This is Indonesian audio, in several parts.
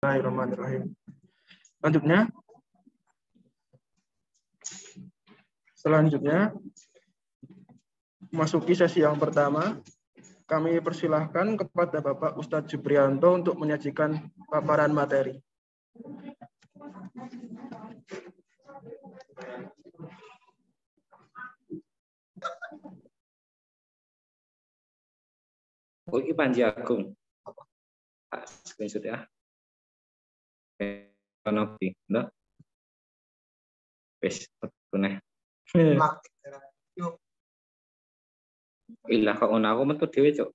Bismillahirrahmanirrahim. Selanjutnya, masuki sesi yang pertama, kami persilahkan kepada Bapak Ustadz Juprianto untuk menyajikan paparan materi. Oh, ini Panji Agung. Screenshot ya. Konopi, enggak? Wes, bener. Ilah kok ono aku metu dhewe, Cuk.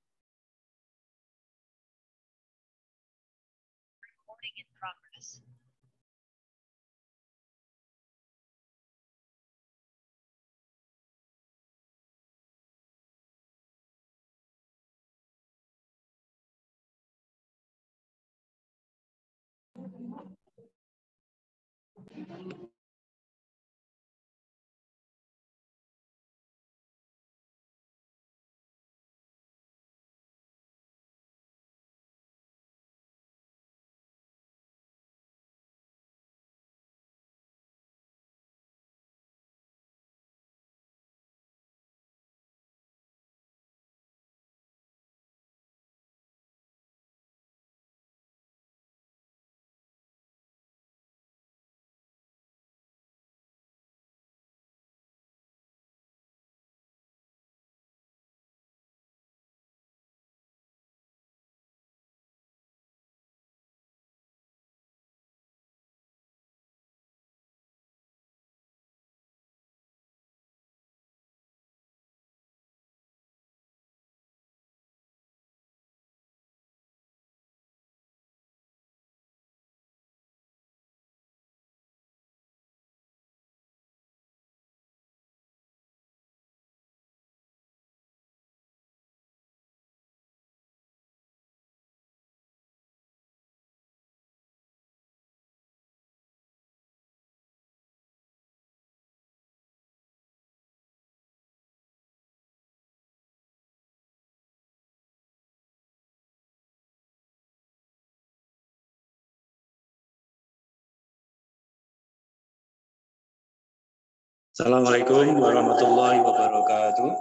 Assalamualaikum warahmatullahi wabarakatuh.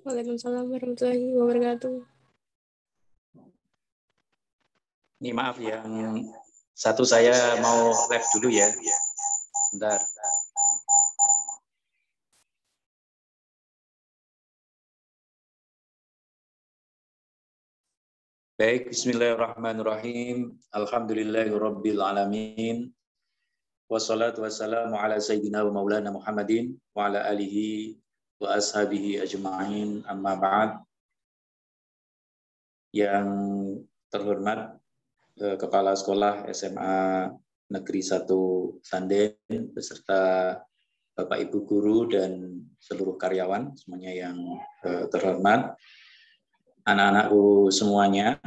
Waalaikumsalam warahmatullahi wabarakatuh. Ini maaf yang satu saya mau live dulu ya. Sebentar. Baik, bismillahirrahmanirrahim. Alhamdulillahirabbil alamin. Wassalatu wassalamu ala sayyidina wa maulana Muhammadin wa ala alihi wa ashabihi ajma'in, amma ba'd. Yang terhormat Kepala Sekolah SMA Negeri 1 Sanden beserta Bapak Ibu Guru dan seluruh karyawan semuanya yang terhormat, anak-anakku semuanya,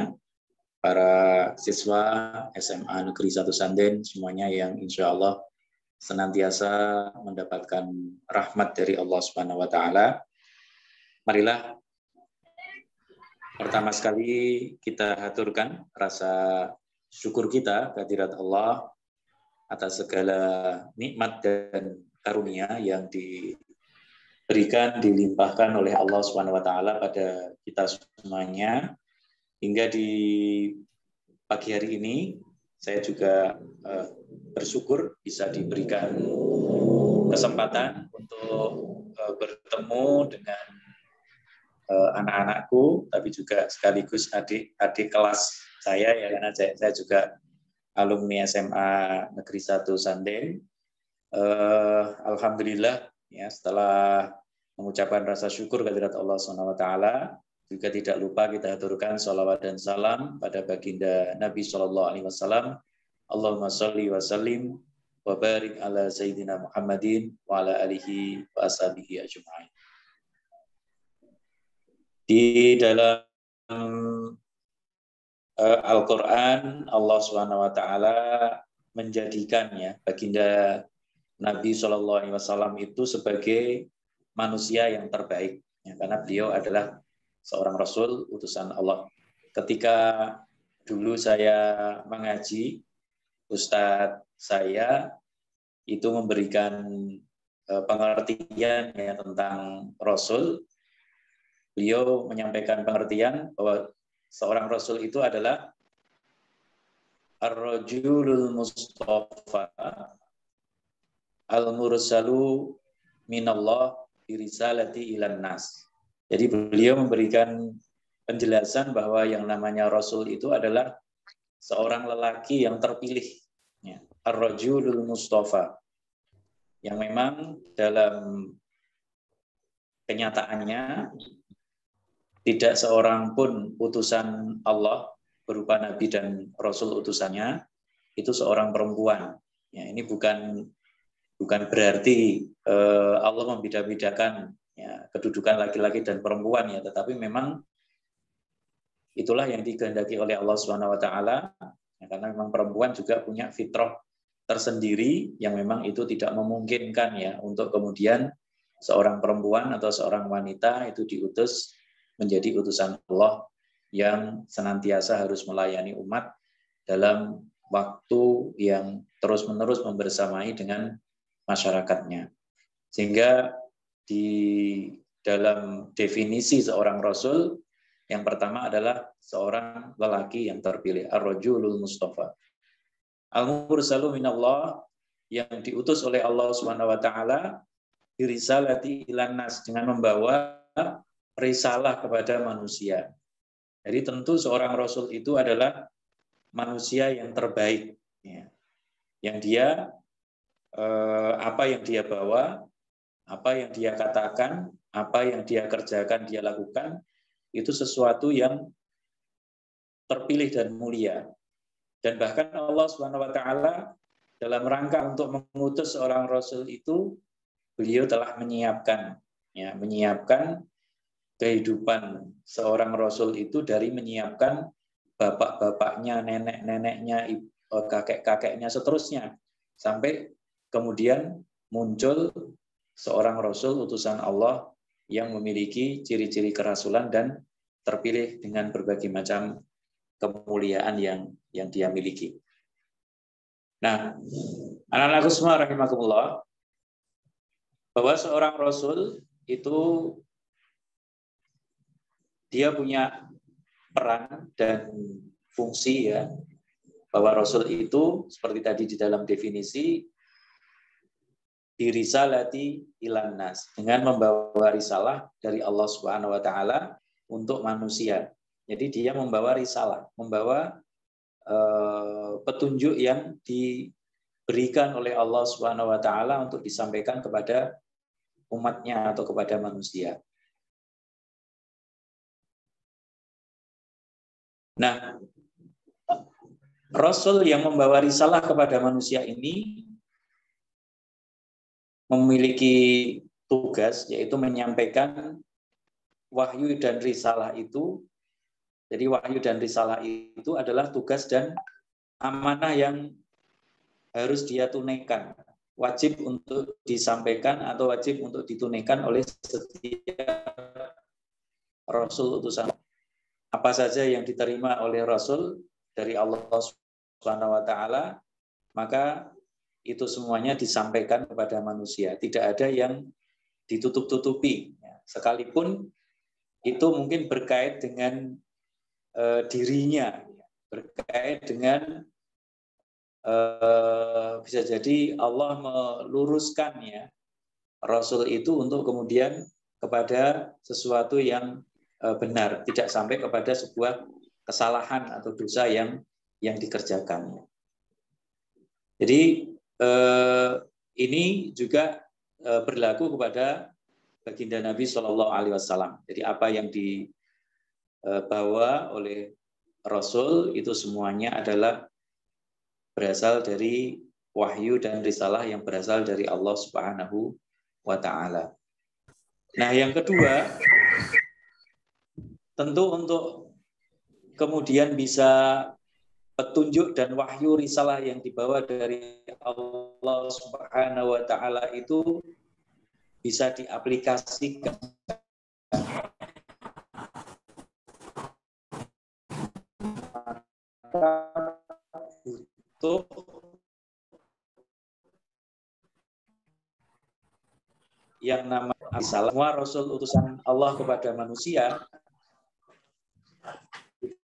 para siswa SMA Negeri 1 Sanden semuanya yang insya Allah senantiasa mendapatkan rahmat dari Allah Subhanahu wa Ta'ala. Marilah pertama sekali kita haturkan rasa syukur kita kehadirat Allah atas segala nikmat dan karunia yang diberikan, dilimpahkan oleh Allah Subhanahu wa Ta'ala pada kita semuanya. Hingga di pagi hari ini saya juga bersyukur bisa diberikan kesempatan untuk bertemu dengan anak-anakku, tapi juga sekaligus adik-adik kelas saya ya, karena saya juga alumni SMA Negeri 1 Sanden. Alhamdulillah ya, setelah mengucapkan rasa syukur kehadirat Allah Subhanahu wa Ta'ala, juga tidak lupa kita aturkan salawat dan salam pada baginda Nabi SAW. Allahumma salli wa sallim wa barik ala Sayyidina Muhammadin wa ala alihi wa ashabihi ajma'in. Di dalam Al-Quran, Allah Subhanahu wa Ta'ala menjadikan ya baginda Nabi SAW itu sebagai manusia yang terbaik ya, karena beliau adalah seorang Rasul utusan Allah ketika dulu saya mengaji, Ustadz saya itu memberikan pengertian ya tentang Rasul. Beliau menyampaikan pengertian bahwa seorang Rasul itu adalah Ar-Rajulul Mustafa Al-Mursalu Minallah Birisalati ilan nas. Jadi beliau memberikan penjelasan bahwa yang namanya Rasul itu adalah seorang lelaki yang terpilih. Ya. Ar-Rajulul Mustafa. Yang memang dalam kenyataannya tidak seorang pun utusan Allah berupa Nabi dan Rasul utusannya itu seorang perempuan. Ya, ini bukan berarti Allah membeda-bedakan ya, kedudukan laki-laki dan perempuan ya, tetapi memang itulah yang dikehendaki oleh Allah SWT ya, karena memang perempuan juga punya fitrah tersendiri yang memang itu tidak memungkinkan ya untuk kemudian seorang perempuan atau seorang wanita itu diutus menjadi utusan Allah yang senantiasa harus melayani umat dalam waktu yang terus-menerus membersamai dengan masyarakatnya. Sehingga di dalam definisi seorang Rasul, yang pertama adalah seorang lelaki yang terpilih, Ar-Rajulul Mustafa. Al-Mursalu minallah, yang diutus oleh Allah SWT, birisalati ilan nas, dengan membawa risalah kepada manusia. Jadi tentu seorang Rasul itu adalah manusia yang terbaik. Ya. Yang dia, apa yang dia bawa, apa yang dia katakan, apa yang dia kerjakan, dia lakukan, itu sesuatu yang terpilih dan mulia. Dan bahkan Allah SWT dalam rangka untuk mengutus seorang Rasul itu, beliau telah menyiapkan kehidupan seorang Rasul itu dari menyiapkan bapak-bapaknya, nenek-neneknya, kakek-kakeknya, seterusnya. Sampai kemudian muncul seorang Rasul utusan Allah yang memiliki ciri-ciri kerasulan dan terpilih dengan berbagai macam kemuliaan yang dia miliki. Nah, anak-anakku semua rahimakumullah, bahwa seorang Rasul itu dia punya peran dan fungsi ya, bahwa Rasul itu seperti tadi di dalam definisi birisalati ilan nas, dengan membawa risalah dari Allah Subhanahu wa taala untuk manusia. Jadi dia membawa risalah, membawa petunjuk yang diberikan oleh Allah Subhanahu wa taala untuk disampaikan kepada umatnya atau kepada manusia. Nah, Rasul yang membawa risalah kepada manusia ini memiliki tugas, yaitu menyampaikan wahyu dan risalah itu. Jadi wahyu dan risalah itu adalah tugas dan amanah yang harus dia tunaikan. Wajib untuk disampaikan atau wajib untuk ditunaikan oleh setiap Rasul utusan. Apa saja yang diterima oleh Rasul dari Allah Subhanahu wa taala, maka itu semuanya disampaikan kepada manusia. Tidak ada yang ditutup-tutupi. Sekalipun itu mungkin berkait dengan dirinya, berkait dengan bisa jadi Allah meluruskan ya Rasul itu untuk kemudian kepada sesuatu yang benar, tidak sampai kepada sebuah kesalahan atau dosa yang dikerjakan. Jadi ini juga berlaku kepada baginda Nabi Shallallahu Alaihi Wasallam. Jadi apa yang dibawa oleh Rasul itu semuanya adalah berasal dari wahyu dan risalah yang berasal dari Allah Subhanahu wa taala. Nah, yang kedua, tentu untuk kemudian bisa petunjuk dan wahyu risalah yang dibawa dari Allah Subhanahu wa taala itu bisa diaplikasikan maka butuh yang namanya salam. Semua Rasul utusan Allah kepada manusia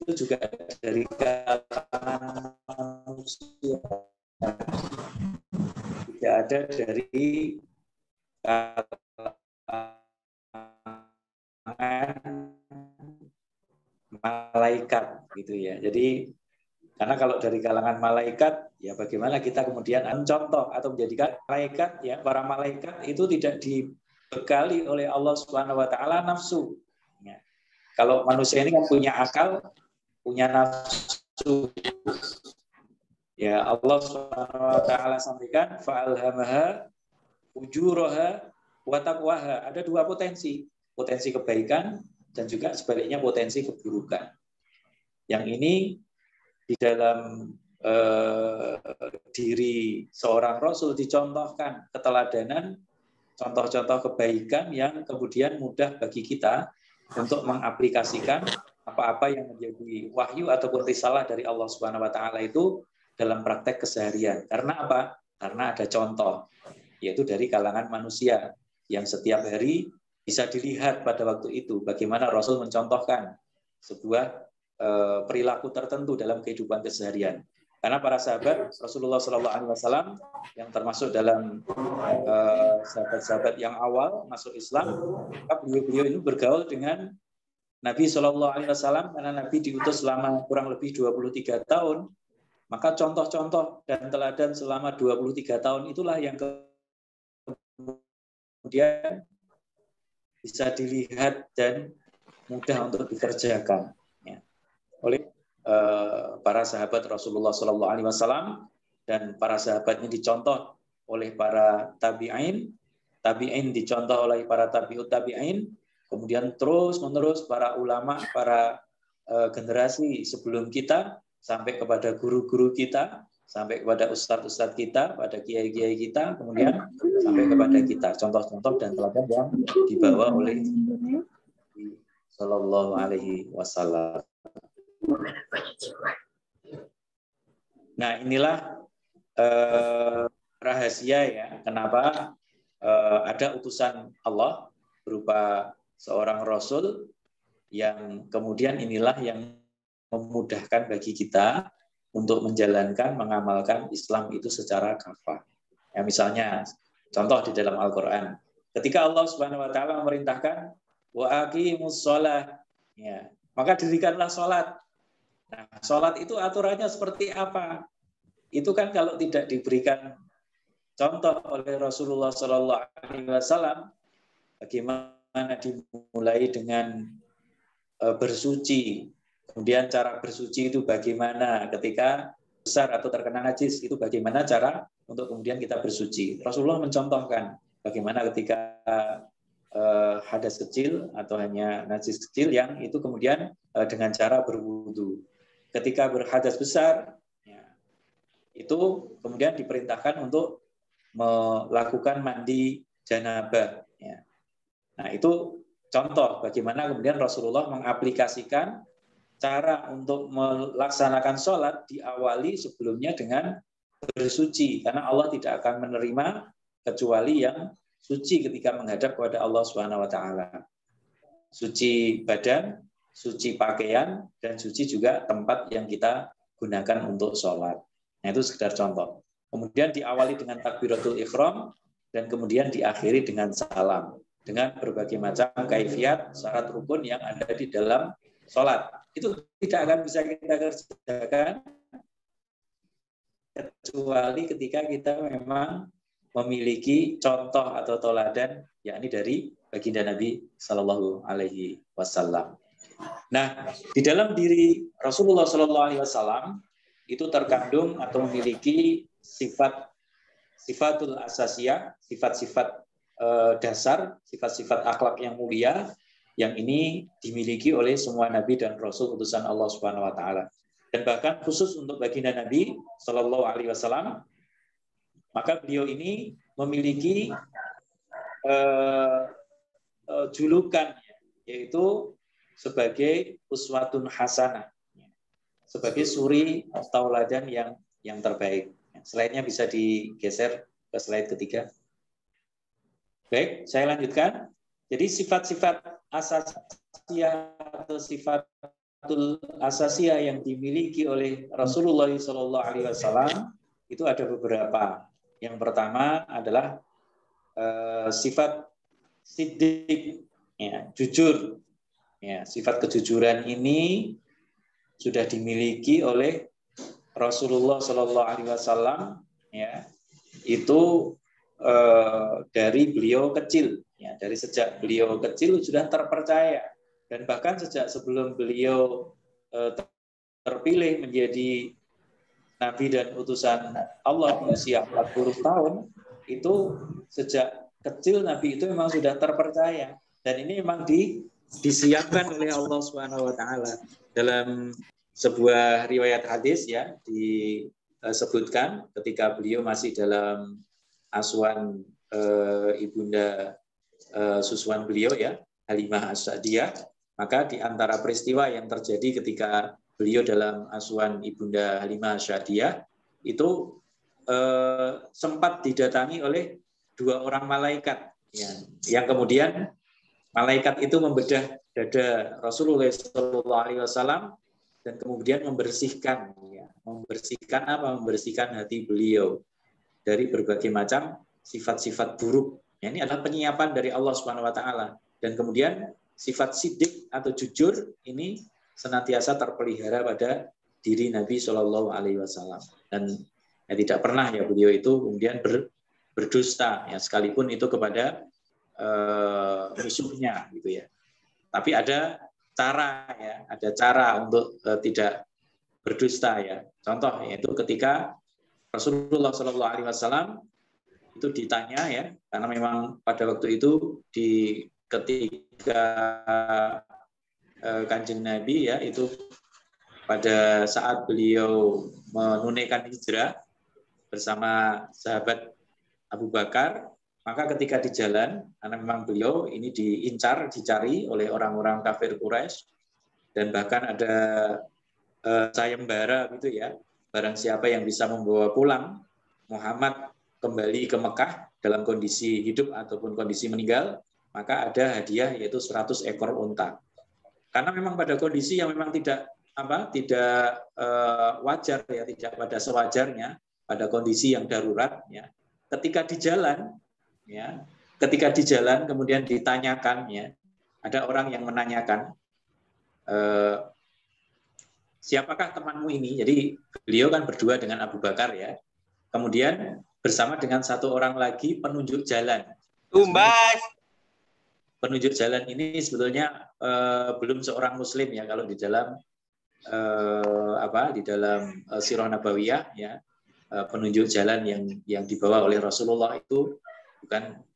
itu juga dari kalangan manusia, tidak ada dari kalangan malaikat gitu ya. Jadi karena kalau dari kalangan malaikat, ya bagaimana kita kemudian mencontoh atau menjadikan malaikat, ya para malaikat itu tidak dibekali oleh Allah Subhanahu Wa Taala nafsu. Ya. Kalau manusia ini kan punya akal, punya nafsu. Ya Allah Subhanahu Wa Taala sampaikan, fa'alhamaha ujuraha wa taqwaha. Ada dua potensi kebaikan dan juga sebaliknya potensi keburukan. Yang ini di dalam diri seorang Rasul dicontohkan keteladanan, contoh-contoh kebaikan yang kemudian mudah bagi kita untuk mengaplikasikan apa-apa yang menjadi wahyu ataupun risalah dari Allah Subhanahu Wa Taala itu dalam praktek keseharian. Karena apa? Karena ada contoh, yaitu dari kalangan manusia yang setiap hari bisa dilihat pada waktu itu bagaimana Rasul mencontohkan sebuah perilaku tertentu dalam kehidupan keseharian. Karena para sahabat Rasulullah SAW yang termasuk dalam sahabat-sahabat yang awal masuk Islam, beliau ini bergaul dengan Nabi SAW karena Nabi diutus selama kurang lebih 23 tahun. Maka contoh-contoh dan teladan selama 23 tahun itulah yang kemudian bisa dilihat dan mudah untuk dikerjakan oleh para sahabat Rasulullah SAW, dan para sahabat ini dicontoh oleh para tabi'in dicontoh oleh para tabi'ut tabi'in, kemudian terus-menerus para ulama, para generasi sebelum kita, sampai kepada guru-guru kita, sampai kepada ustadz-ustadz kita, pada kiai-kiai kita, kemudian sampai kepada kita. Contoh-contoh dan teladan yang dibawa oleh Sallallahu Alaihi Wasallam. Nah, inilah rahasia ya, kenapa ada utusan Allah berupa seorang Rasul yang kemudian inilah yang memudahkan bagi kita untuk menjalankan, mengamalkan Islam itu secara kafah. Ya, misalnya, contoh di dalam Al-Quran, ketika Allah Subhanahu Wa Taala memerintahkan wa aqimus shalah, ya, maka dirikanlah sholat. Nah, sholat itu aturannya seperti apa? Itu kan kalau tidak diberikan contoh oleh Rasulullah SAW, bagaimana dimulai dengan bersuci, kemudian cara bersuci itu bagaimana ketika besar atau terkena najis, itu bagaimana cara untuk kemudian kita bersuci. Rasulullah mencontohkan bagaimana ketika hadas kecil atau hanya najis kecil yang itu kemudian dengan cara berwudu. Ketika berhadas besar, ya, itu kemudian diperintahkan untuk melakukan mandi janabah. Ya. Nah, itu contoh bagaimana kemudian Rasulullah mengaplikasikan cara untuk melaksanakan sholat diawali sebelumnya dengan bersuci, karena Allah tidak akan menerima kecuali yang suci ketika menghadap kepada Allah Subhanahu Wa Taala. Suci badan, suci pakaian, dan suci juga tempat yang kita gunakan untuk sholat. Nah, itu sekedar contoh. Kemudian diawali dengan takbiratul ihram dan kemudian diakhiri dengan salam, dengan berbagai macam kaifiat, syarat rukun yang ada di dalam sholat. Itu tidak akan bisa kita kerjakan kecuali ketika kita memang memiliki contoh atau teladan, yakni dari baginda Nabi Sallallahu Alaihi Wasallam. Nah, di dalam diri Rasulullah Sallallahu Alaihi Wasallam itu terkandung atau memiliki sifatul asasiyah, sifat-sifat dasar, sifat-sifat akhlak yang mulia, yang ini dimiliki oleh semua nabi dan rasul utusan Allah Subhanahu Wa Taala. Dan bahkan khusus untuk baginda Nabi Sallallahu Alaihi Wasallam, maka beliau ini memiliki julukan, yaitu sebagai uswatun hasanah, sebagai suri tauladan yang terbaik. Slide-nya bisa digeser ke slide ketiga. Baik, saya lanjutkan. Jadi sifat-sifat asasiyah atau sifatul asasiyah yang dimiliki oleh Rasulullah SAW itu ada beberapa. Yang pertama adalah sifat siddiq, ya, jujur. Ya, sifat kejujuran ini sudah dimiliki oleh Rasulullah SAW, ya, itu dari beliau kecil, ya, dari sejak beliau kecil sudah terpercaya, dan bahkan sejak sebelum beliau terpilih menjadi Nabi dan utusan Allah di usia 40 tahun, itu sejak kecil Nabi itu memang sudah terpercaya, dan ini memang disiapkan oleh Allah Subhanahu wa taala. Dalam sebuah riwayat hadis, ya, disebutkan ketika beliau masih dalam asuhan ibunda susuan beliau, ya, Halimah As-Sa'diyah, maka di antara peristiwa yang terjadi ketika beliau dalam asuhan ibunda Halimah As-Sa'diyah itu sempat didatangi oleh 2 orang malaikat, ya, yang kemudian malaikat itu membedah dada Rasulullah SAW dan kemudian membersihkan, ya, membersihkan hati beliau dari berbagai macam sifat-sifat buruk. Ya, ini adalah penyiapan dari Allah Subhanahu wa taala. Dan kemudian sifat siddiq atau jujur ini senantiasa terpelihara pada diri Nabi Shallallahu alaihi wasallam. Dan ya, tidak pernah, ya, beliau itu kemudian berdusta, ya, sekalipun itu kepada musuhnya, gitu, ya. Tapi ada cara, ya, ada cara untuk tidak berdusta, ya. Contoh yaitu ketika Rasulullah SAW itu ditanya, ya, karena memang pada waktu itu ketika Kanjeng Nabi, ya, itu pada saat beliau menunaikan hijrah bersama sahabat Abu Bakar, maka ketika di jalan, karena memang beliau ini dicari oleh orang-orang kafir Quraisy, dan bahkan ada sayembara, gitu, ya, barang siapa yang bisa membawa pulang Muhammad kembali ke Mekah dalam kondisi hidup ataupun kondisi meninggal, maka ada hadiah yaitu 100 ekor unta. Karena memang pada kondisi yang memang tidak wajar, ya, tidak pada sewajarnya, pada kondisi yang darurat, ya. Ketika di jalan, ya, kemudian ditanyakan, ya, ada orang yang menanyakan, siapakah temanmu ini? Jadi beliau kan berdua dengan Abu Bakar, ya. Kemudian bersama dengan satu orang lagi penunjuk jalan. Penunjuk jalan ini sebetulnya belum seorang Muslim, ya, kalau di dalam di dalam Sirah Nabawiyah, ya, penunjuk jalan yang dibawa oleh Rasulullah itu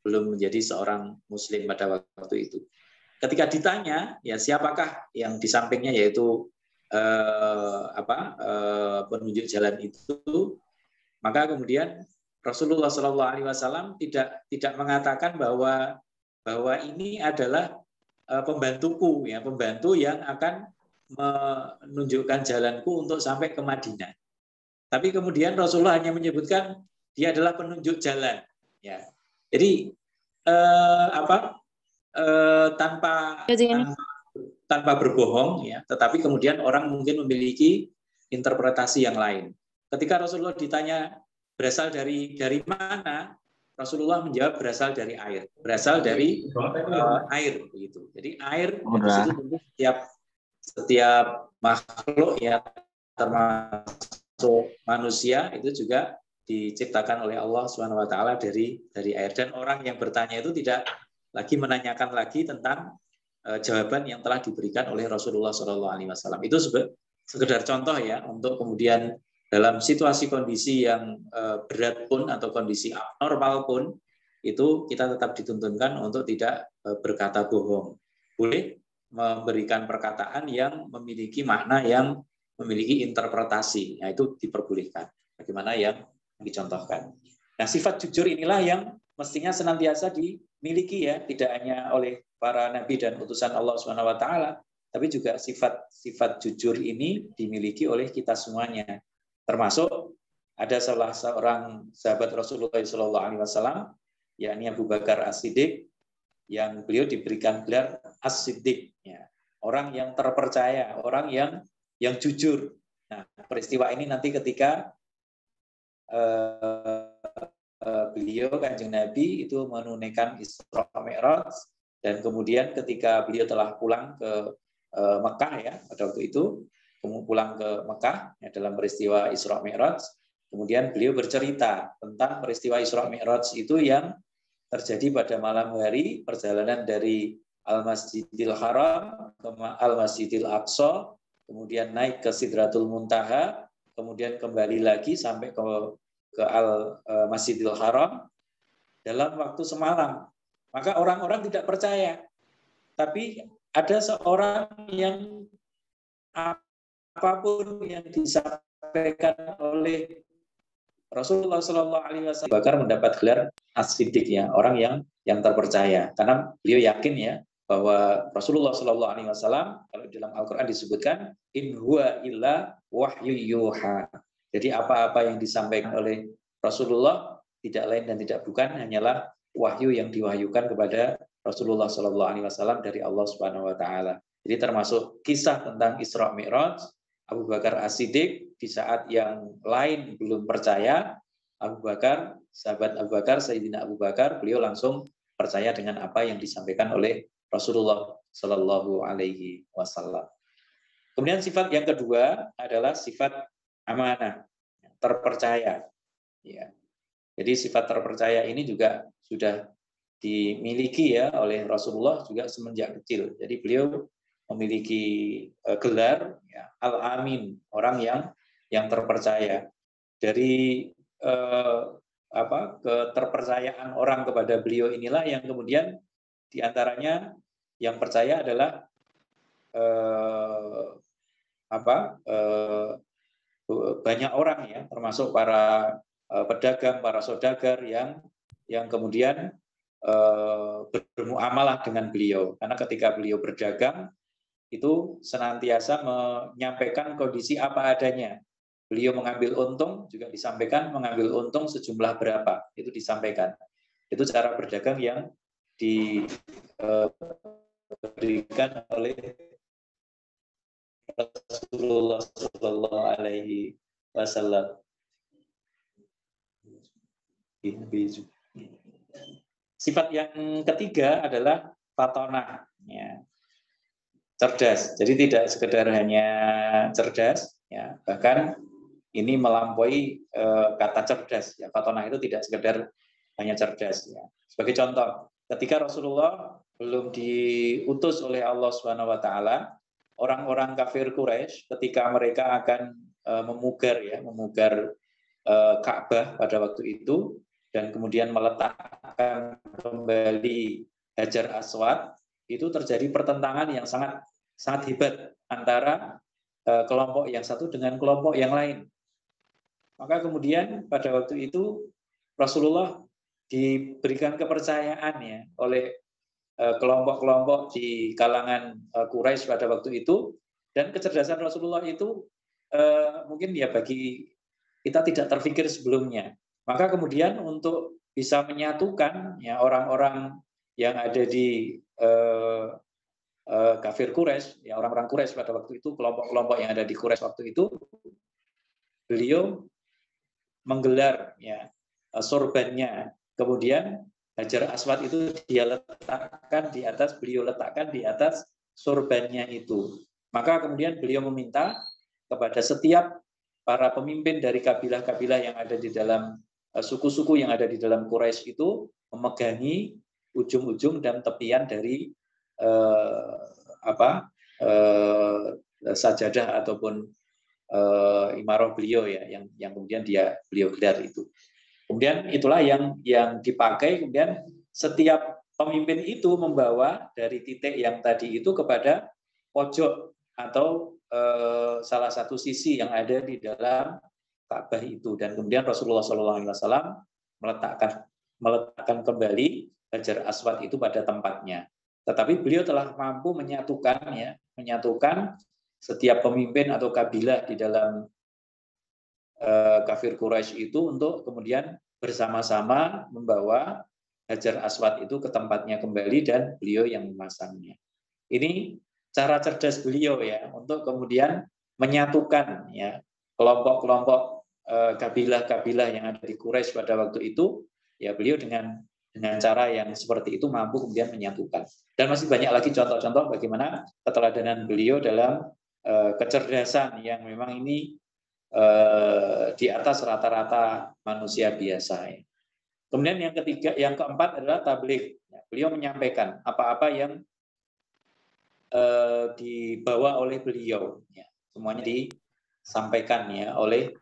belum menjadi seorang Muslim pada waktu itu. Ketika ditanya, ya, siapakah yang di sampingnya, yaitu penunjuk jalan itu, maka kemudian Rasulullah SAW tidak mengatakan bahwa ini adalah pembantuku, ya, pembantu yang akan menunjukkan jalanku untuk sampai ke Madinah. Tapi kemudian Rasulullah hanya menyebutkan dia adalah penunjuk jalan, ya. Jadi tanpa berbohong, ya, tetapi kemudian orang mungkin memiliki interpretasi yang lain. Ketika Rasulullah ditanya berasal dari mana, Rasulullah menjawab berasal dari air, air, begitu. Jadi air itu tentu setiap makhluk, ya, termasuk manusia, itu juga diciptakan oleh Allah Subhanahu wa taala dari air. Dan orang yang bertanya itu tidak lagi menanyakan lagi tentang jawaban yang telah diberikan oleh Rasulullah SAW. Itu sekedar contoh, ya, untuk kemudian dalam situasi kondisi yang berat pun atau kondisi abnormal pun, itu kita tetap dituntunkan untuk tidak berkata bohong. Boleh memberikan perkataan yang memiliki makna, yang memiliki interpretasi, nah, itu diperbolehkan. Bagaimana yang dicontohkan. Nah, sifat jujur inilah yang mestinya senantiasa dimiliki, ya, tidak hanya oleh para nabi dan utusan Allah Subhanahu wa taala, tapi juga sifat jujur ini dimiliki oleh kita semuanya. Termasuk ada salah seorang sahabat Rasulullah SAW, yakni Abu Bakar As-Siddiq, yang beliau diberikan gelar As-Siddiq, ya, orang yang terpercaya, orang yang jujur. Nah, peristiwa ini nanti ketika beliau Kanjeng Nabi itu menunaikan Isra Mi'raj, dan kemudian ketika beliau telah pulang ke Mekah, ya, pada waktu itu pulang ke Mekah, ya, dalam peristiwa Isra Mi'raj, kemudian beliau bercerita tentang peristiwa Isra Mi'raj itu yang terjadi pada malam hari perjalanan dari Al-Masjidil Haram ke Al-Masjidil Aqsa, kemudian naik ke Sidratul Muntaha, kemudian kembali lagi sampai ke Al-Masjidil Haram dalam waktu semalam. Maka orang-orang tidak percaya. Tapi ada seorang yang apapun yang disampaikan oleh Rasulullah SAW, Bakar mendapat gelar As-Siddiq, ya, orang yang terpercaya, karena beliau yakin, ya, bahwa Rasulullah SAW kalau dalam Al-Quran disebutkan in huwa illa wahyu yuha. Jadi apa-apa yang disampaikan oleh Rasulullah tidak lain dan tidak bukan hanyalah wahyu yang diwahyukan kepada Rasulullah SAW dari Allah Subhanahu Wa Taala. Jadi termasuk kisah tentang Isra Mi'raj, Abu Bakar As-Siddiq di saat yang lain belum percaya, sahabat Abu Bakar, Sayyidina Abu Bakar, beliau langsung percaya dengan apa yang disampaikan oleh Rasulullah Shallallahu Alaihi Wasallam. Kemudian sifat yang kedua adalah sifat amanah, terpercaya. Ya. Jadi sifat terpercaya ini juga sudah dimiliki, ya, oleh Rasulullah juga semenjak kecil. Jadi beliau memiliki gelar, ya, Al-Amin, orang yang terpercaya. Dari keterpercayaan orang kepada beliau inilah yang kemudian diantaranya yang percaya adalah banyak orang, ya, termasuk para pedagang, para saudagar yang kemudian bermuamalah dengan beliau, karena ketika beliau berdagang itu senantiasa menyampaikan kondisi apa adanya. Beliau mengambil untung juga disampaikan, mengambil untung sejumlah berapa itu disampaikan. Itu cara berdagang yang diberikan oleh Rasulullah Shallallahu Alaihi Wasallam. Sifat yang ketiga adalah fatonah, ya, cerdas. Jadi tidak sekedar hanya cerdas, ya, bahkan ini melampaui kata cerdas. Ya, fatonah itu tidak sekedar hanya cerdas. Ya. Sebagai contoh, ketika Rasulullah belum diutus oleh Allah Subhanahu Wa Taala, orang-orang kafir Quraisy ketika mereka akan memugar Ka'bah pada waktu itu, dan kemudian meletakkan kembali Hajar Aswad, itu terjadi pertentangan yang sangat hebat antara kelompok yang satu dengan kelompok yang lain. Maka kemudian pada waktu itu Rasulullah diberikan kepercayaan, ya, oleh kelompok-kelompok di kalangan Quraisy pada waktu itu, dan kecerdasan Rasulullah itu mungkin, ya, bagi kita tidak terpikir sebelumnya. Maka kemudian untuk bisa menyatukan, ya, orang-orang yang ada di kafir Quraisy, ya, orang-orang Quraisy pada waktu itu, kelompok-kelompok yang ada di Quraisy waktu itu, beliau menggelar, ya, sorbannya, kemudian Hajar Aswad itu beliau letakkan di atas sorbannya itu. Maka kemudian beliau meminta kepada setiap para pemimpin dari kabilah-kabilah yang ada di dalam suku-suku yang ada di dalam Quraisy itu memegangi ujung-ujung dan tepian dari sajadah ataupun imarah beliau, ya, yang kemudian beliau gelar itu. Kemudian itulah yang dipakai, kemudian setiap pemimpin itu membawa dari titik yang tadi itu kepada pojok atau salah satu sisi yang ada di dalam Ka'bah itu, dan kemudian Rasulullah SAW meletakkan kembali Hajar Aswad itu pada tempatnya. Tetapi beliau telah mampu menyatukan, ya, menyatukan setiap pemimpin atau kabilah di dalam kafir Quraisy itu untuk kemudian bersama-sama membawa Hajar Aswad itu ke tempatnya kembali dan beliau yang memasangnya. Ini cara cerdas beliau ya untuk kemudian menyatukan ya kelompok-kelompok kabilah-kabilah yang ada di Quraisy pada waktu itu, ya beliau dengan cara yang seperti itu mampu kemudian menyatukan. Dan masih banyak lagi contoh-contoh bagaimana keteladanan beliau dalam kecerdasan yang memang ini di atas rata-rata manusia biasa. Ya. Kemudian yang keempat adalah tabligh. Beliau menyampaikan apa-apa yang dibawa oleh beliau. Ya. Semuanya disampaikan ya oleh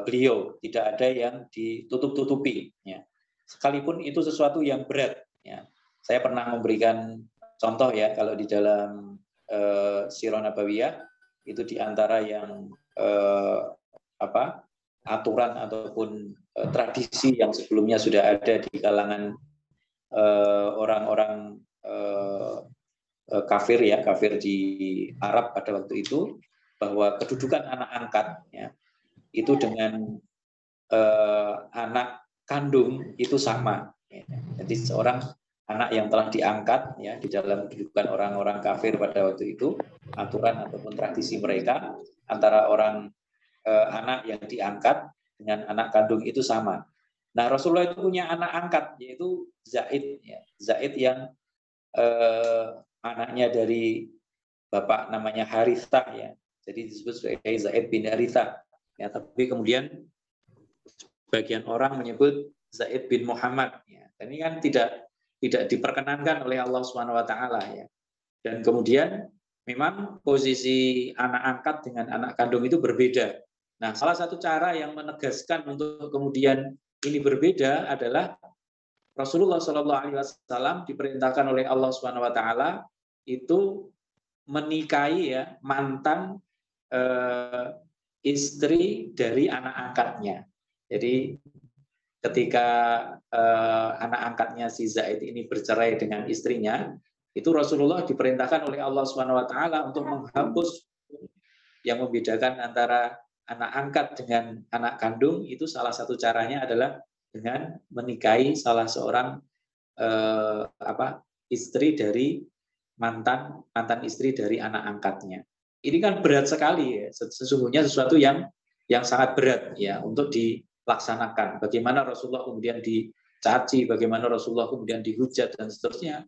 beliau, tidak ada yang ditutup-tutupi. Ya. Sekalipun itu sesuatu yang berat. Ya. Saya pernah memberikan contoh ya kalau di dalam Sirah Nabawiyah itu di antara yang aturan ataupun tradisi yang sebelumnya sudah ada di kalangan orang-orang kafir di Arab pada waktu itu, bahwa kedudukan anak angkat ya, itu dengan anak kandung itu sama. Ya. Jadi seorang anak yang telah diangkat ya di dalam kedudukan orang-orang kafir pada waktu itu, aturan ataupun tradisi mereka antara anak yang diangkat dengan anak kandung itu sama. Nah, Rasulullah itu punya anak angkat yaitu Zaid ya. Zaid yang anaknya dari bapak namanya Harithah ya. Jadi disebut sebagai Zaid bin Harithah. Ya, tapi kemudian bagian orang menyebut Zaid bin Muhammad ya. Dan ini kan tidak diperkenankan oleh Allah Subhanahu wa taala ya. Dan kemudian memang posisi anak angkat dengan anak kandung itu berbeda. Nah, salah satu cara yang menegaskan untuk kemudian ini berbeda adalah Rasulullah SAW diperintahkan oleh Allah Subhanahu wa taala itu menikahi ya mantan istri dari anak angkatnya. Jadi ketika anak angkatnya si Zaid ini bercerai dengan istrinya, itu Rasulullah diperintahkan oleh Allah Subhanahu wa taala untuk menghapus yang membedakan antara anak angkat dengan anak kandung. Itu salah satu caranya adalah dengan menikahi salah seorang istri dari mantan istri dari anak angkatnya. Ini kan berat sekali ya, sesungguhnya sesuatu yang sangat berat ya untuk dilaksanakan. Bagaimana Rasulullah kemudian dicaci, bagaimana Rasulullah kemudian dihujat dan seterusnya.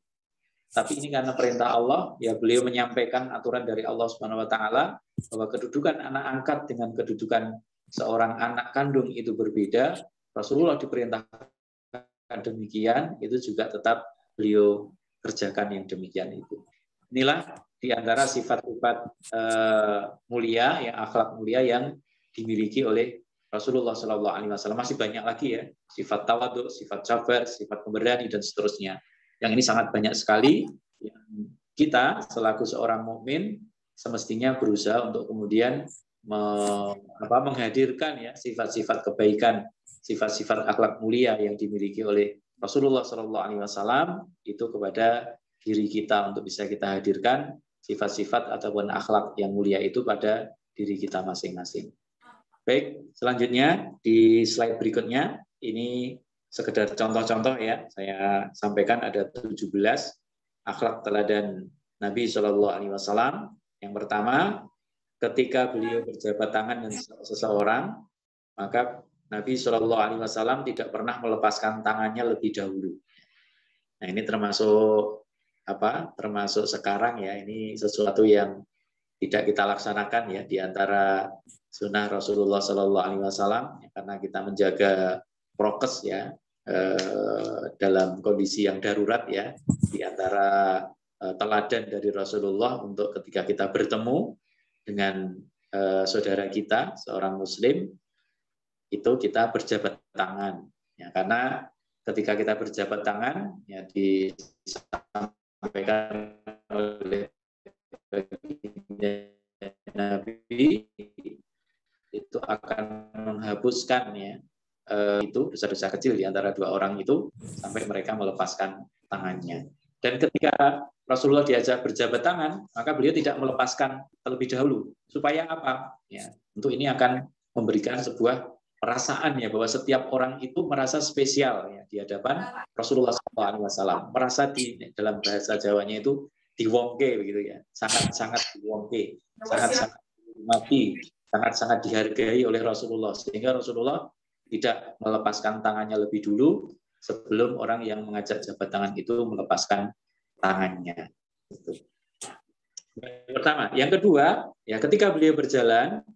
Tapi ini karena perintah Allah, ya beliau menyampaikan aturan dari Allah Subhanahu wa taala bahwa kedudukan anak angkat dengan kedudukan seorang anak kandung itu berbeda. Rasulullah diperintahkan demikian, itu juga tetap beliau kerjakan yang demikian itu. Inilah di antara sifat-sifat mulia, yang akhlak mulia yang dimiliki oleh Rasulullah SAW. Masih banyak lagi ya, sifat tawadhu, sifat sabar, sifat pemberani dan seterusnya. Yang ini sangat banyak sekali yang kita selaku seorang mukmin semestinya berusaha untuk kemudian menghadirkan ya sifat-sifat kebaikan, sifat-sifat akhlak mulia yang dimiliki oleh Rasulullah SAW itu kepada diri kita untuk bisa kita hadirkan sifat-sifat ataupun akhlak yang mulia itu pada diri kita masing-masing. Baik, selanjutnya di slide berikutnya ini sekedar contoh-contoh ya, saya sampaikan ada 17 akhlak teladan Nabi SAW. Yang pertama, ketika beliau berjabat tangan dengan seseorang, maka Nabi SAW tidak pernah melepaskan tangannya lebih dahulu. Nah, ini termasuk sekarang ya, ini sesuatu yang tidak kita laksanakan ya di antara sunnah Rasulullah SAW ya, karena kita menjaga prokes ya dalam kondisi yang darurat ya, di antara teladan dari Rasulullah untuk ketika kita bertemu dengan saudara kita seorang muslim itu kita berjabat tangan ya, karena ketika kita berjabat tangan ya disampaikan oleh Nabi itu akan menghapuskan ya itu dosa-dosa kecil di antara dua orang itu sampai mereka melepaskan tangannya. Dan ketika Rasulullah diajak berjabat tangan, maka beliau tidak melepaskan terlebih dahulu. Supaya apa? Ya, untuk ini akan memberikan sebuah perasaan ya bahwa setiap orang itu merasa spesial ya di hadapan Rasulullah SAW. Merasa dalam bahasa Jawanya itu diwongke begitu ya, sangat-sangat diwongke, sangat-sangat dihormati, sangat-sangat dihargai oleh Rasulullah, sehingga Rasulullah tidak melepaskan tangannya lebih dulu sebelum orang yang mengajak jabat tangan itu melepaskan tangannya. Yang pertama, yang kedua, ya ketika beliau berjalan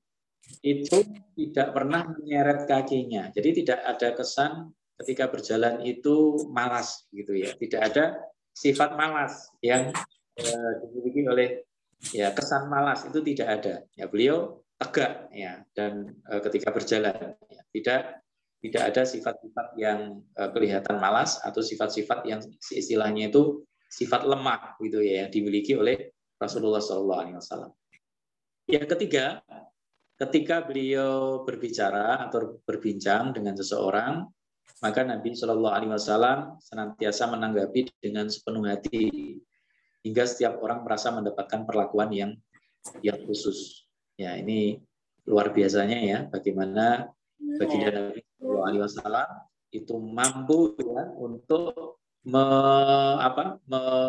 itu tidak pernah menyeret kakinya, jadi tidak ada kesan ketika berjalan itu malas, gitu ya. Tidak ada sifat malas yang dimiliki oleh ya kesan malas itu tidak ada. Ya beliau tegak ya dan ketika berjalan ya, tidak ada sifat-sifat yang kelihatan malas atau sifat-sifat yang istilahnya itu sifat lemah gitu ya yang dimiliki oleh Rasulullah SAW. Yang ketiga, ketika beliau berbicara atau berbincang dengan seseorang, maka Nabi SAW senantiasa menanggapi dengan sepenuh hati hingga setiap orang merasa mendapatkan perlakuan yang khusus. Ya, ini luar biasanya ya bagaimana baginda Nabi SAW itu mampu ya untuk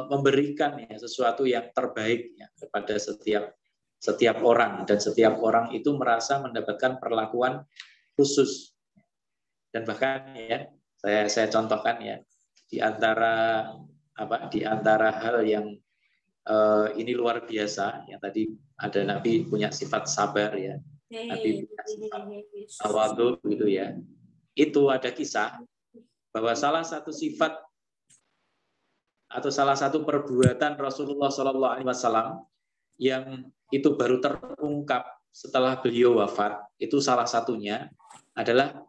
memberikan ya sesuatu yang terbaik ya kepada setiap orang, dan setiap orang itu merasa mendapatkan perlakuan khusus. Dan bahkan ya saya contohkan ya di antara hal yang ini luar biasa yang tadi ada Nabi punya sifat sabar ya, Nabi punya sifat tawadhu gitu ya. Itu ada kisah bahwa salah satu sifat atau salah satu perbuatan Rasulullah SAW yang itu baru terungkap setelah beliau wafat, itu salah satunya adalah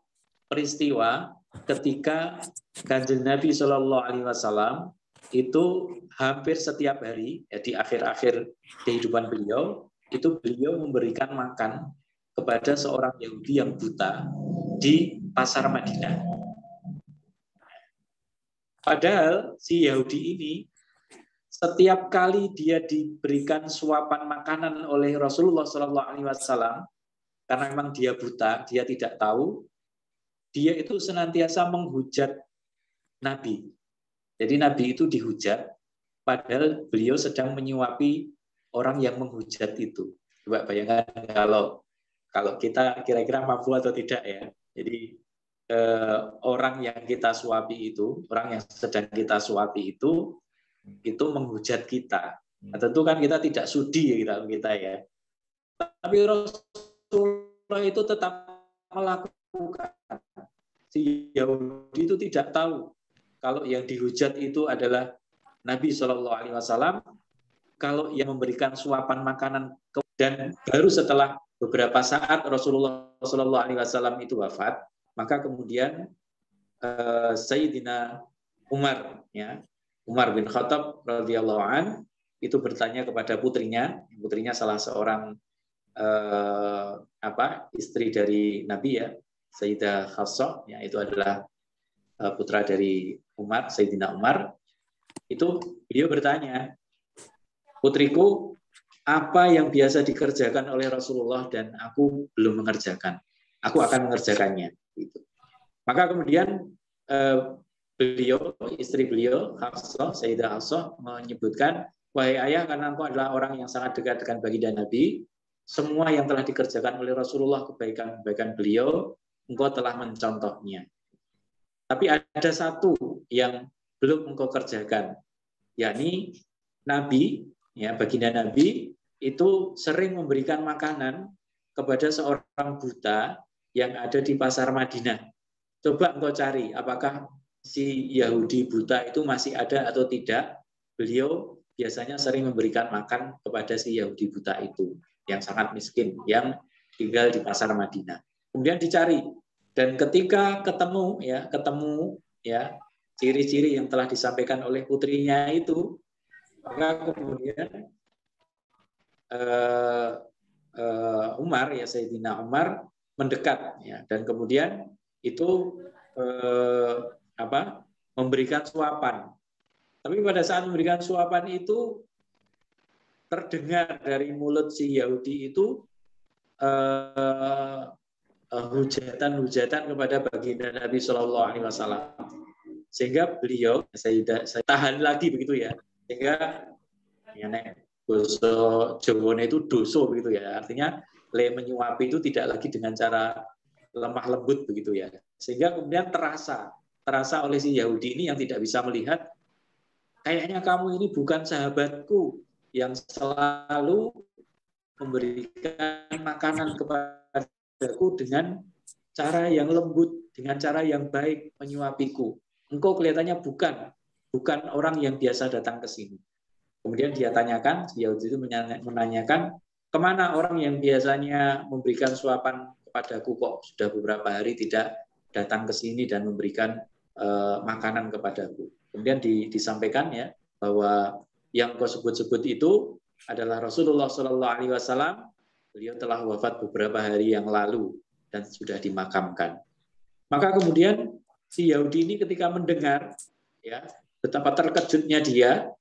peristiwa ketika Kanjeng Nabi SAW itu hampir setiap hari ya, di akhir-akhir kehidupan beliau itu beliau memberikan makan kepada seorang Yahudi yang buta di pasar Madinah. Padahal si Yahudi ini setiap kali dia diberikan suapan makanan oleh Rasulullah SAW, karena memang dia buta, dia tidak tahu, dia itu senantiasa menghujat Nabi. Jadi Nabi itu dihujat, padahal beliau sedang menyuapi orang yang menghujat itu. Coba bayangkan kalau kita kira-kira mampu atau tidak ya. Jadi orang yang kita suapi itu, orang yang sedang kita suapi itu menghujat kita. Nah, tentu kan kita tidak sudi ya kita ya. Tapi Rasulullah itu tetap melakukan. Si Yahudi itu tidak tahu kalau yang dihujat itu adalah Nabi SAW. Kalau yang memberikan suapan makanan, dan baru setelah beberapa saat Rasulullah SAW itu wafat, maka kemudian Sayyidina Umar bin Khattab radhiyallahu an itu bertanya kepada putrinya salah seorang istri dari Nabi ya, Sayyidah Hafsah ya, itu adalah putra dari Umar, Sayyidina Umar. Itu beliau bertanya, putriku, apa yang biasa dikerjakan oleh Rasulullah dan aku belum mengerjakan? Aku akan mengerjakannya. Gitu. Maka kemudian istri beliau, Hafsah, Sayyidah Hafsah menyebutkan, wahai ayah, karena engkau adalah orang yang sangat dekat dengan baginda Nabi, semua yang telah dikerjakan oleh Rasulullah, kebaikan-kebaikan beliau, engkau telah mencontohnya. Tapi ada satu yang belum engkau kerjakan, yakni Nabi, ya baginda Nabi itu sering memberikan makanan kepada seorang buta yang ada di pasar Madinah. Coba engkau cari apakah si Yahudi buta itu masih ada atau tidak. Beliau biasanya sering memberikan makan kepada si Yahudi buta itu yang sangat miskin, yang tinggal di pasar Madinah. Kemudian dicari, dan ketika ketemu ciri-ciri yang telah disampaikan oleh putrinya itu, maka kemudian Umar ya, Sayyidina Umar mendekat ya, dan kemudian itu memberikan suapan Tapi pada saat memberikan suapan itu terdengar dari mulut si Yahudi itu hujatan-hujatan kepada baginda Nabi Shallallahu Alaihi Wasallam, sehingga beliau saya tahan lagi begitu ya, sehingga ya doso Jawone itu doso begitu ya, artinya le menyuapi itu tidak lagi dengan cara lemah lembut begitu ya, sehingga kemudian terasa oleh si Yahudi ini yang tidak bisa melihat, kayaknya kamu ini bukan sahabatku yang selalu memberikan makanan kepadaku dengan cara yang lembut, dengan cara yang baik menyuapiku. Engkau kelihatannya bukan orang yang biasa datang ke sini. Kemudian dia tanyakan, Yahudi itu menanyakan, kemana orang yang biasanya memberikan suapan kepadaku kok sudah beberapa hari tidak datang ke sini dan memberikan makanan kepadaku. Kemudian disampaikan ya bahwa yang kau sebut-sebut itu adalah Rasulullah Shallallahu Alaihi Wasallam. Beliau telah wafat beberapa hari yang lalu dan sudah dimakamkan. Maka kemudian si Yahudi ini ketika mendengar ya betapa terkejutnya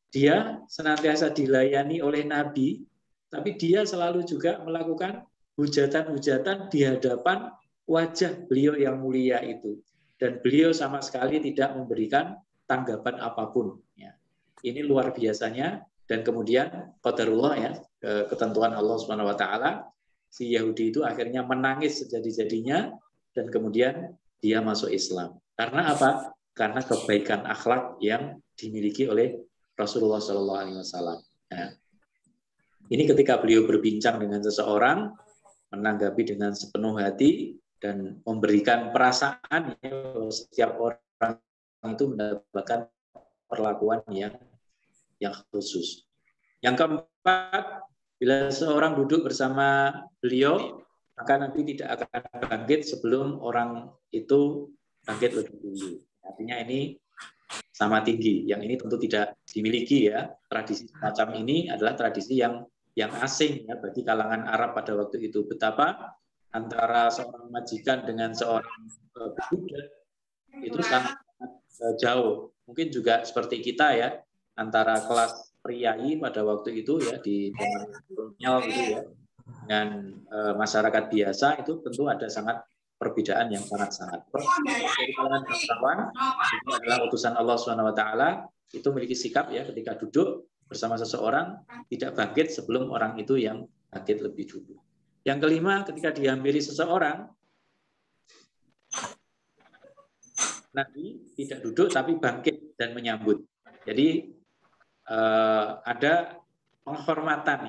dia senantiasa dilayani oleh Nabi, tapi dia selalu juga melakukan hujatan-hujatan di hadapan wajah beliau yang mulia itu, dan beliau sama sekali tidak memberikan tanggapan apapun. Ya. Ini luar biasanya, dan kemudian qadarullah ya, ketentuan Allah Subhanahu Wa Taala, si Yahudi itu akhirnya menangis sejadi-jadinya dan kemudian dia masuk Islam. Karena apa? Karena kebaikan akhlak yang dimiliki oleh Rasulullah Shallallahu Alaihi Wasallam. Nah, ini ketika beliau berbincang dengan seseorang, menanggapi dengan sepenuh hati dan memberikan perasaan ya, bahwa setiap orang itu mendapatkan perlakuan yang khusus. Yang keempat, bila seorang duduk bersama beliau, maka Nabi tidak akan bangkit sebelum orang itu bangkit lebih dulu. Artinya ini sama tinggi. Yang ini tentu tidak dimiliki ya. Tradisi semacam ini adalah tradisi yang asing ya bagi kalangan Arab pada waktu itu. Betapa antara seorang majikan dengan seorang budak itu sangat jauh. Mungkin juga seperti kita ya, antara kelas priai pada waktu itu ya di kolonial gitu ya dengan masyarakat biasa itu tentu ada sangat perbedaan yang sangat-sangat. Dari kalangan bangsawan itu adalah utusan Allah Subhanahu Wa Taala, itu memiliki sikap ya ketika duduk bersama seseorang tidak bangkit sebelum orang itu yang bangkit lebih dulu. Yang kelima, ketika dihampiri seseorang, Nabi tidak duduk tapi bangkit dan menyambut. Jadi ada penghormatan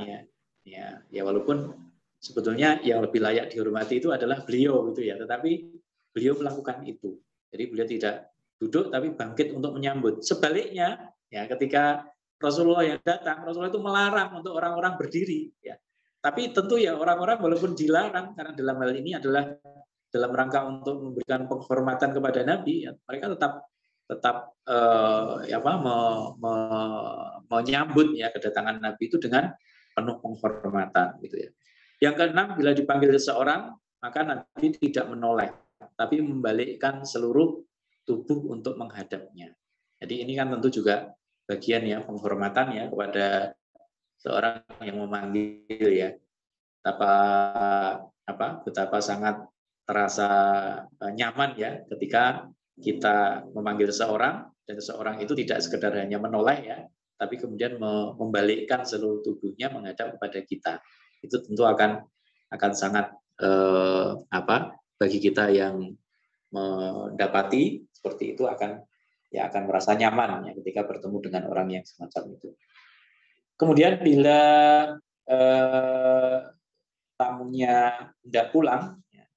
ya walaupun sebetulnya yang lebih layak dihormati itu adalah beliau gitu ya, tetapi beliau melakukan itu. Jadi beliau tidak duduk tapi bangkit untuk menyambut. Sebaliknya ya ketika Rasulullah yang datang, Rasulullah itu melarang untuk orang-orang berdiri ya. Tapi tentu ya orang-orang walaupun dilarang karena dalam hal ini adalah dalam rangka untuk memberikan penghormatan kepada Nabi, ya, mereka tetap menyambut ya kedatangan Nabi itu dengan penuh penghormatan gitu ya. Yang keenam, bila dipanggil seseorang maka Nabi tidak menoleh tapi membalikkan seluruh tubuh untuk menghadapnya. Jadi ini kan tentu juga bagian ya penghormatan ya kepada seorang yang memanggil ya. Betapa sangat terasa nyaman ya ketika kita memanggil seseorang dan seseorang itu tidak sekedar hanya menoleh ya, tapi kemudian membalikkan seluruh tubuhnya menghadap kepada kita. Itu tentu akan sangat bagi kita yang mendapati seperti itu akan merasa nyaman ya ketika bertemu dengan orang yang semacam itu. Kemudian bila tamunya hendak pulang, ya,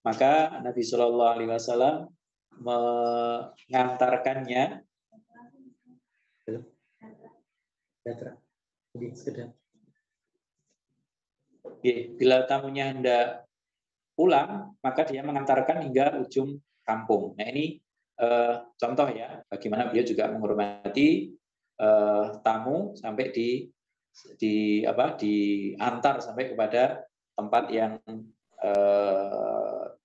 maka Nabi Shallallahu Alaihi Wasallam mengantarkannya. Bila tamunya hendak pulang, maka dia mengantarkan hingga ujung kampung. Nah ini contoh ya, bagaimana beliau juga menghormati tamu sampai diantar sampai kepada tempat yang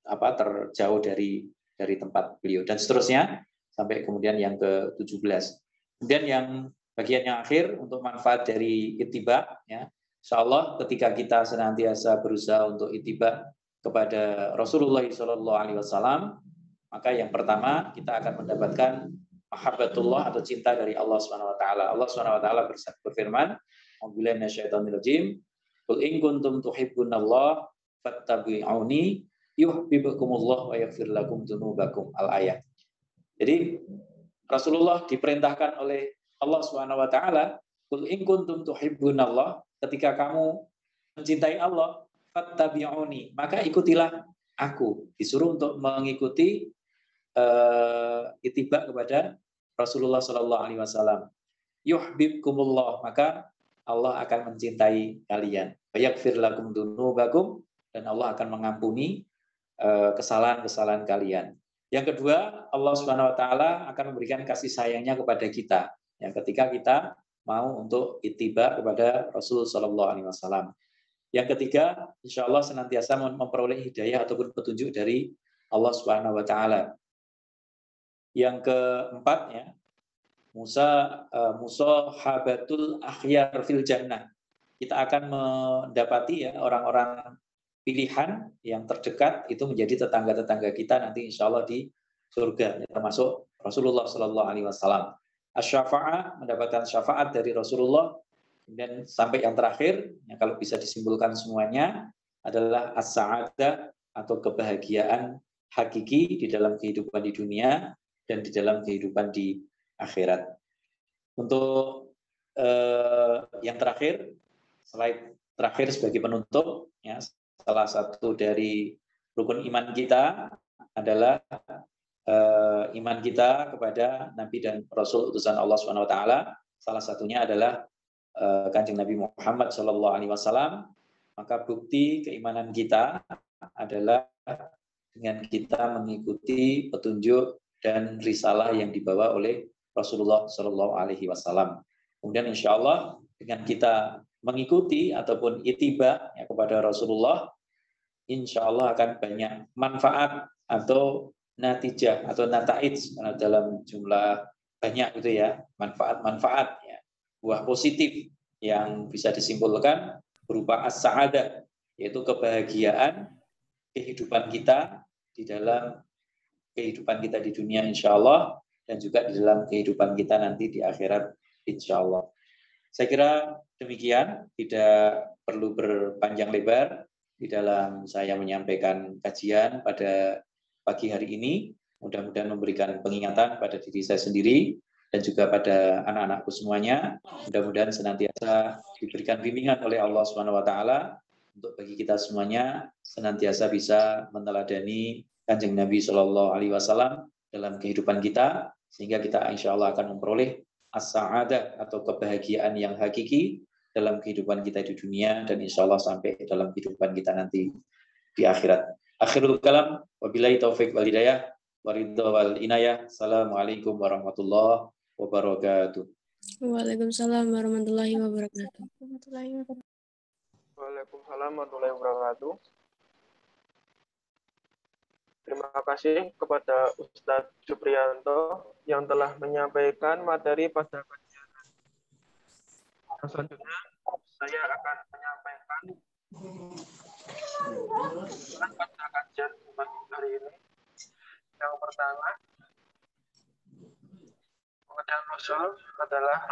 terjauh dari tempat beliau dan seterusnya sampai kemudian yang ke-17. Kemudian yang bagian yang akhir untuk manfaat dari ittiba, ya. Insyaallah ketika kita senantiasa berusaha untuk ittiba kepada Rasulullah SAW, maka yang pertama kita akan mendapatkan mahabbatullah atau cinta dari Allah Subhanahu wa taala. Allah Subhanahu wa taala berfirman, "A'udzubillahi minasyaitonirrajim. Qul in kuntum tuhibbunallah fattabi'uni yuhibbukumullah wa yaghfir lakum dzunubakum." Al-ayat. Jadi Rasulullah diperintahkan oleh Allah Subhanahu wa taala, "Qul in kuntum tuhibbunallah," ketika kamu mencintai Allah, fattabi'uni, maka ikutilah aku. Disuruh untuk mengikuti ittiba kepada Rasulullah sallallahu alaihi wasallam. Yuhibbukumullah, maka Allah akan mencintai kalian. Wa yaghfir lakum dzunubakum, dan Allah akan mengampuni kesalahan-kesalahan kalian. Yang kedua, Allah Subhanahu wa taala akan memberikan kasih sayangnya kepada kita. Ya, ketika kita mau untuk ittiba kepada Rasul sallallahu alaihi wasallam. Yang ketiga, insya Allah senantiasa memperoleh hidayah ataupun petunjuk dari Allah Subhanahu wa taala. Yang keempat, ya, musahabatul akhyar fil jannah. Kita akan mendapati, ya, orang-orang pilihan yang terdekat itu menjadi tetangga-tetangga kita nanti insya Allah di surga, termasuk Rasulullah sallallahu alaihi wasallam. Asy-syafa'ah, mendapatkan syafaat dari Rasulullah. Dan sampai yang terakhir, yang kalau bisa disimpulkan semuanya adalah as-sa'adah atau kebahagiaan hakiki di dalam kehidupan di dunia dan di dalam kehidupan di akhirat. Untuk yang terakhir, slide terakhir sebagai penutup, ya, salah satu dari rukun iman kita adalah iman kita kepada Nabi dan Rasul utusan Allah Subhanahu wa taala. Salah satunya adalah Kanjeng Nabi Muhammad sallallahu alaihi wasallam. Maka bukti keimanan kita adalah dengan kita mengikuti petunjuk dan risalah yang dibawa oleh Rasulullah sallallahu alaihi wasallam. Kemudian insya Allah dengan kita mengikuti ataupun ittiba, ya, kepada Rasulullah, insya Allah akan banyak manfaat atau natijah atau nataij dalam jumlah banyak gitu, ya, manfaat-manfaat, ya, buah positif yang bisa disimpulkan berupa as-sa'adah, yaitu kebahagiaan kehidupan kita di dalam kehidupan kita di dunia insya Allah, dan juga di dalam kehidupan kita nanti di akhirat insya Allah. Saya kira demikian, tidak perlu berpanjang lebar di dalam saya menyampaikan kajian pada pagi hari ini. Mudah-mudahan memberikan peningatan pada diri saya sendiri dan juga pada anak-anakku semuanya. Mudah-mudahan senantiasa diberikan bimbingan oleh Allah Subhanahu wa taala untuk bagi kita semuanya senantiasa bisa meneladani Kanjeng Nabi Shallallahu alaihi wasallam dalam kehidupan kita, sehingga kita insya Allah akan memperoleh as-sa'adah atau kebahagiaan yang hakiki dalam kehidupan kita di dunia dan insya Allah sampai dalam kehidupan kita nanti di akhirat. Akhirul kalam, wabillahi taufiq wal hidayah, waridho wal inayah. Assalamualaikum warahmatullahi wabarakatuh. Waalaikumsalam warahmatullahi wabarakatuh. Waalaikumsalam warahmatullahi wabarakatuh. Terima kasih kepada Ustadz Juprianto yang telah menyampaikan materi pada kajian. Selanjutnya, saya akan menyampaikan pada kajian hari ini. Yang pertama, pengenalan Rasul adalah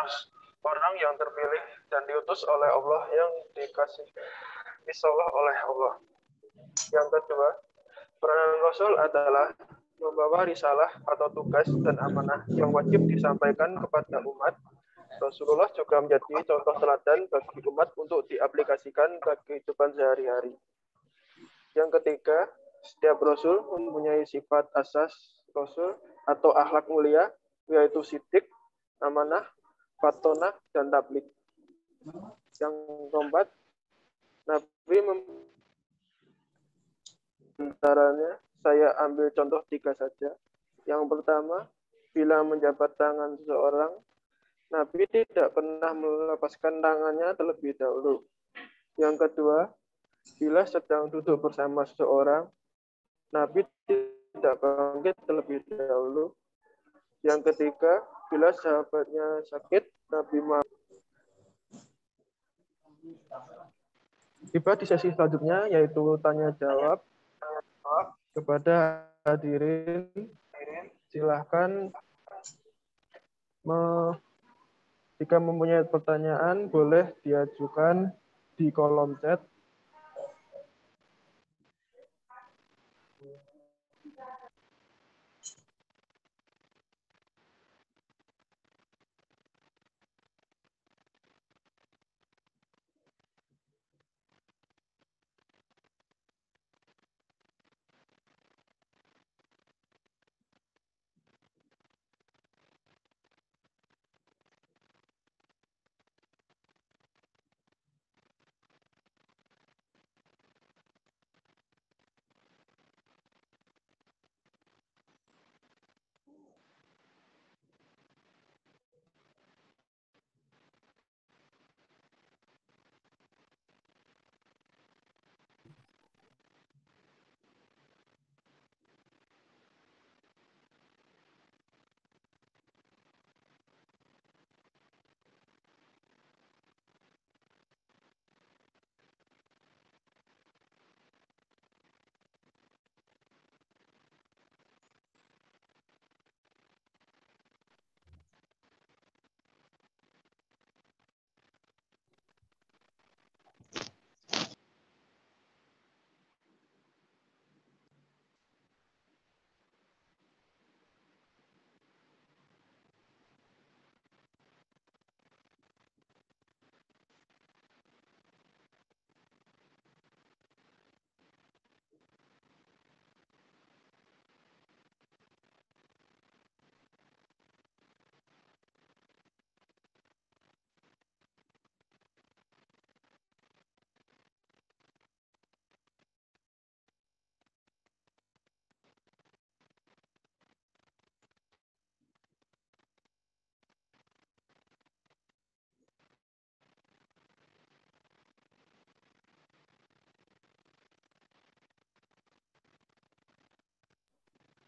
orang yang terpilih dan diutus oleh Allah, yang dikasih isollah oleh Allah. Yang kedua, peranan Rasul adalah membawa risalah atau tugas dan amanah yang wajib disampaikan kepada umat. Rasulullah juga menjadi contoh teladan bagi umat untuk diaplikasikan ke kehidupan sehari-hari. Yang ketiga, setiap Rasul mempunyai sifat asas Rasul atau akhlak mulia, yaitu sidik, amanah, fatonah, dan tabligh. Yang keempat, Nabi antaranya saya ambil contoh 3 saja. Yang pertama, bila menjabat tangan seseorang, Nabi tidak pernah melepaskan tangannya terlebih dahulu. Yang kedua, bila sedang duduk bersama seseorang, Nabi tidak bangkit terlebih dahulu. Yang ketiga, Bila sahabatnya sakit, Nabi Muhammad tiba di sesi selanjutnya, yaitu tanya jawab kepada hadirin. Silahkan jika mempunyai pertanyaan boleh diajukan di kolom chat.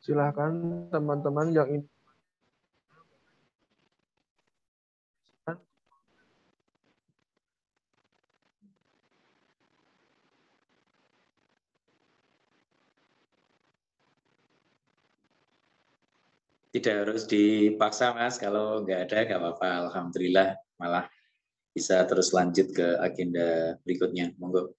Silahkan teman-teman yang ingin Tidak harus dipaksa, Mas. Kalau nggak ada, nggak apa-apa. Alhamdulillah, malah bisa terus lanjut ke agenda berikutnya. Monggo.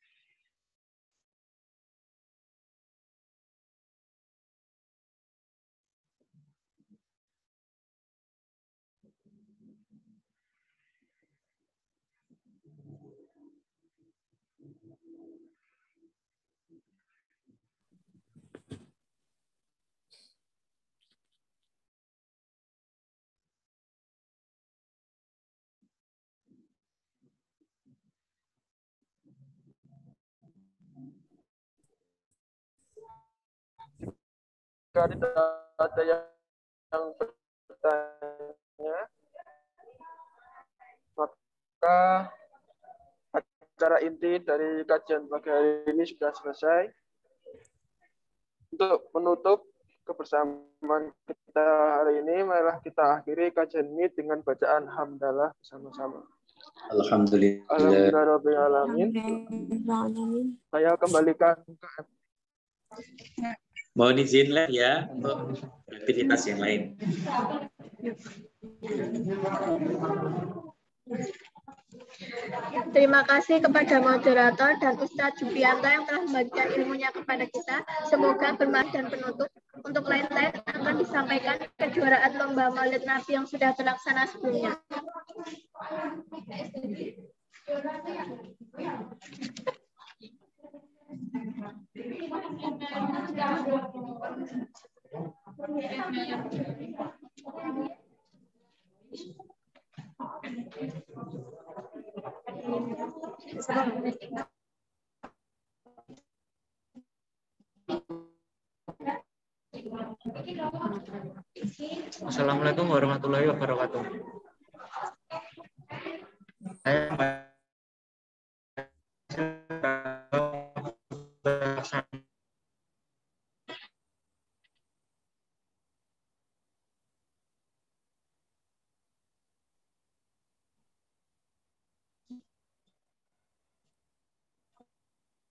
tidak ada yang bertanya, maka acara inti dari kajian pagi hari ini sudah selesai. Untuk menutup kebersamaan kita hari ini, marilah kita akhiri kajian ini dengan bacaan hamdalah bersama-sama. Alhamdulillah. Alhamdulillahirrahmanirrahim. Saya kembalikan ke Mohon izin ya untuk aktivitas yang lain. Terima kasih kepada moderator dan Ustadz Jupianto yang telah membagikan ilmunya kepada kita. Semoga bermanfaat dan penutup. Untuk lain-lain akan disampaikan kejuaraan lomba Maulid Nabi yang sudah terlaksana sebelumnya. Assalamualaikum warahmatullahi wabarakatuh.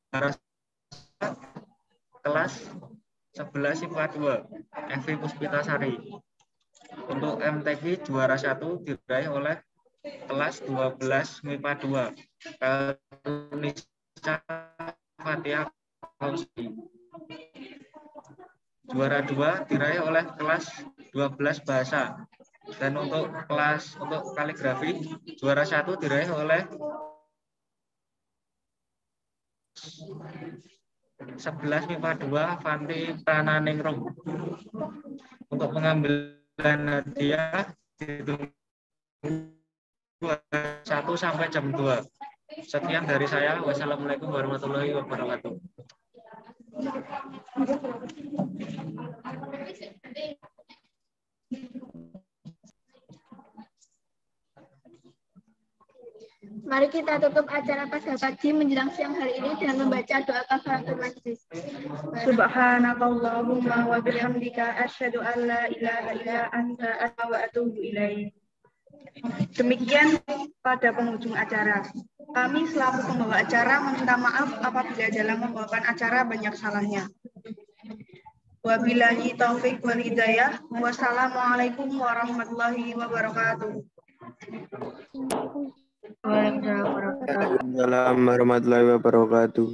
kelas 11 IPA 2 Evi Puspitasari. Untuk MTQ juara 1 diraih oleh kelas 12 MIPA 2 Nisa Fatia Fauzi. Juara 2 diraih oleh kelas 12 bahasa. Dan untuk kaligrafi juara 1 diraih oleh 11 MIPA 2 Fanti Prananingrum. Untuk pengambilan hadiah ditunggu 1 sampai jam 2. Sekian dari saya. Wassalamualaikum warahmatullahi wabarakatuh. Mari kita tutup acara pada pagi menjelang siang hari ini dengan membaca doa kafaratul majlis. Subhanakallahumma wa bihamdika asyhadu an la ilaha illa anta astaghfiruka wa atubu ilaik. Demikian pada penghujung acara. Kami selaku pembawa acara meminta maaf apabila dalam membawakan acara banyak salahnya. Wabillahi taufik wal hidayah. Wassalamualaikum warahmatullahi wabarakatuh. Waalaikumsalam warahmatullahi wabarakatuh.